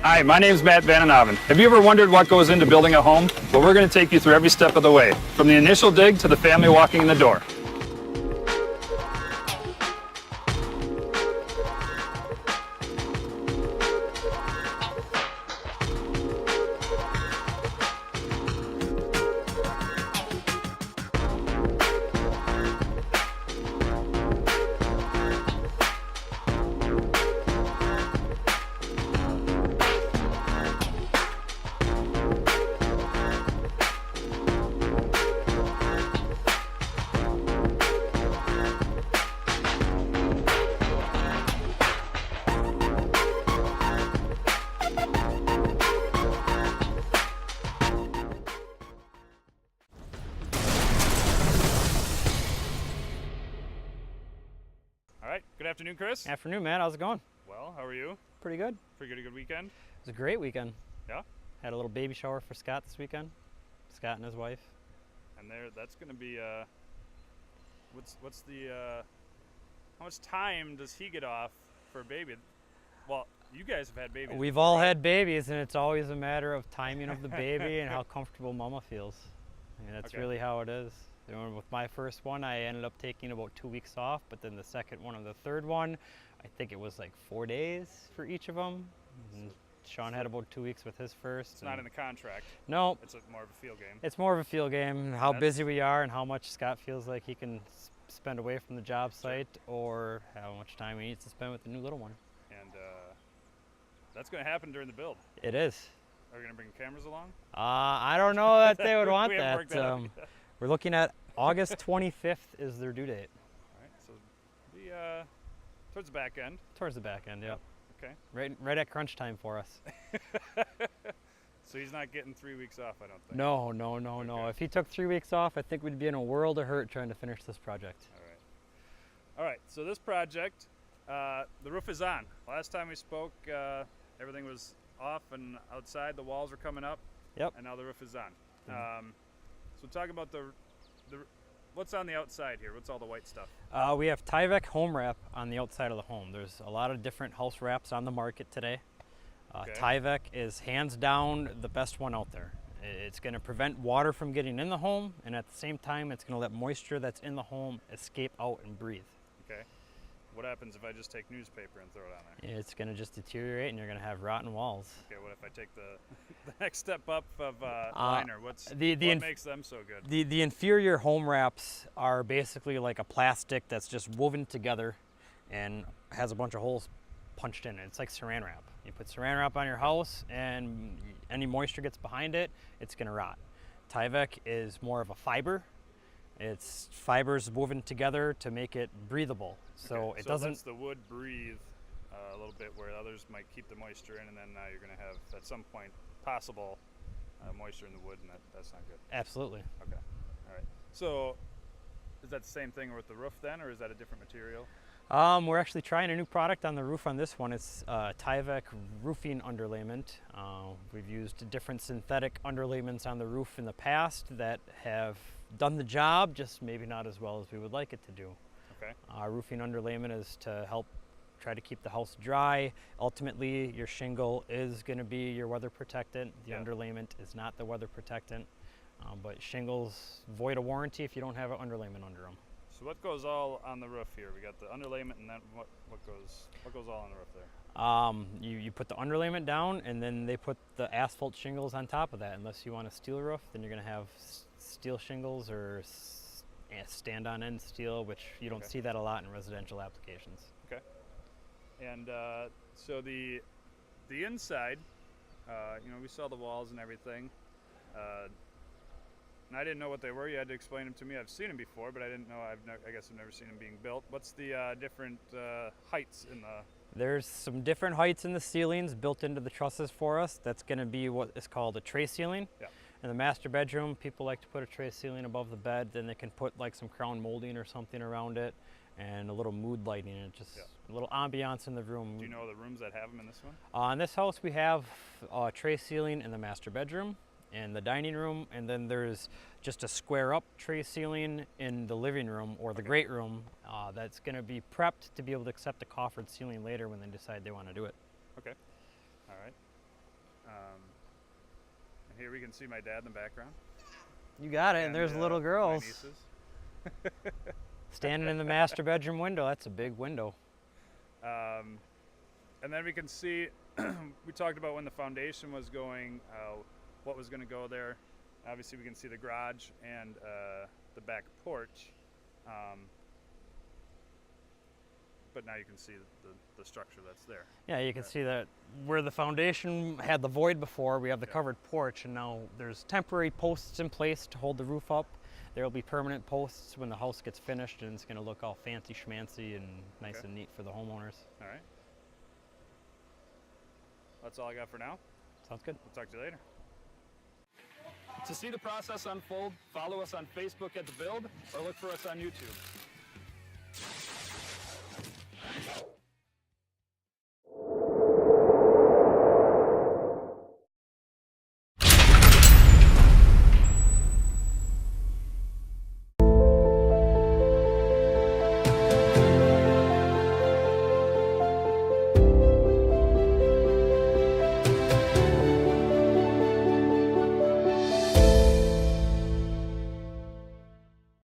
Hi, my name's Vanden Avond. Have you ever wondered what goes into building a home? Well, we're going to take you through every step of the way, from the initial dig to the family walking in the door. All right, good afternoon, Chris. Afternoon, Matt. How's it going? Well, how are you? Pretty good. Pretty good weekend? It was a great weekend. Yeah? Had a little baby shower for Scott this weekend. Scott and his wife. And that's going to be, how much time does he get off for a baby? Well, you guys have had babies. We've all had babies, and it's always a matter of timing of the baby and how comfortable mama feels. I mean, that's really how it is. You know, with my first one, I ended up taking about 2 weeks off, but then the second one and the third one, I think it was like 4 days for each of them. And Sean had about 2 weeks with his first. It's not in the contract. No. It's more of a field game. It's more of a field game, how busy we are and how much Scott feels like he can spend away from the job site or how much time he needs to spend with the new little one. And that's going to happen during the build. It is. Are we going to bring cameras along? I don't know that they would want we that. Worked that out. We're looking at August 25th is their due date. All right, so towards the back end. Towards the back end, yeah. Okay. Right at crunch time for us. So he's not getting 3 weeks off, I don't think. No. Okay. If he took 3 weeks off, I think we'd be in a world of hurt trying to finish this project. All right, so this project, the roof is on. Last time we spoke, everything was off and outside, the walls were coming up. Yep. And now the roof is on. So talk about what's on the outside here. What's all the white stuff? We have Tyvek home wrap on the outside of the home. There's a lot of different house wraps on the market today. Tyvek is hands down the best one out there. It's going to prevent water from getting in the home, and at the same time, it's going to let moisture that's in the home escape out and breathe. Okay. What happens if I just take newspaper and throw it on there? It's going to just deteriorate, and you're going to have rotten walls. Okay, what if I take the next step up of liner? What makes them so good? The inferior home wraps are basically like a plastic that's just woven together and has a bunch of holes punched in it. It's like saran wrap. You put saran wrap on your house, and any moisture gets behind it, it's going to rot. Tyvek is more of a fiber. It's fibers woven together to make it breathable. So it doesn't. Lets the wood breathe a little bit, where others might keep the moisture in, and then you're going to have at some point possible moisture in the wood, and that's not good. Absolutely. Okay. All right. So is that the same thing with the roof then, or is that a different material? We're actually trying a new product on the roof on this one. It's Tyvek roofing underlayment. We've used different synthetic underlayments on the roof in the past that have done the job, just maybe not as well as we would like it to do. Okay. Roofing underlayment is to help try to keep the house dry. Ultimately, your shingle is going to be your weather protectant. The underlayment is not the weather protectant, but shingles void a warranty if you don't have an underlayment under them. So what goes all on the roof here? We got the underlayment, and then what goes all on the roof there? You put the underlayment down, and then they put the asphalt shingles on top of that. Unless you want a steel roof, then you're going to have steel shingles or stand-on end steel, which you don't see that a lot in residential applications. Okay. And so the inside, we saw the walls and everything. And I didn't know what they were. You had to explain them to me. I've seen them before, but I didn't know. I guess I've never seen them being built. What's the different heights in the? There's some different heights in the ceilings built into the trusses for us. That's going to be what is called a tray ceiling. Yeah. In the master bedroom, people like to put a tray ceiling above the bed. Then they can put like some crown molding or something around it, and a little mood lighting, and just a little ambiance in the room. Do you know the rooms that have them in this one? In this house, we have a tray ceiling in the master bedroom and the dining room, and then there's just a square up tray ceiling in the living room or the great room that's going to be prepped to be able to accept a coffered ceiling later when they decide they want to do it. Okay. All right. Here we can see my dad in the background. You got it, and there's little My girls nieces. standing in the master bedroom window. That's a big window. And then we can see, we talked about when the foundation was going, what was going to go there. Obviously, we can see the garage and the back porch. But now you can see the structure that's there. Yeah, you can see that where the foundation had the void before, we have the covered porch, and now there's temporary posts in place to hold the roof up. There will be permanent posts when the house gets finished, and it's going to look all fancy schmancy and nice and neat for the homeowners. All right. That's all I got for now. Sounds good. We'll talk to you later. To see the process unfold, follow us on Facebook at The Build or look for us on YouTube.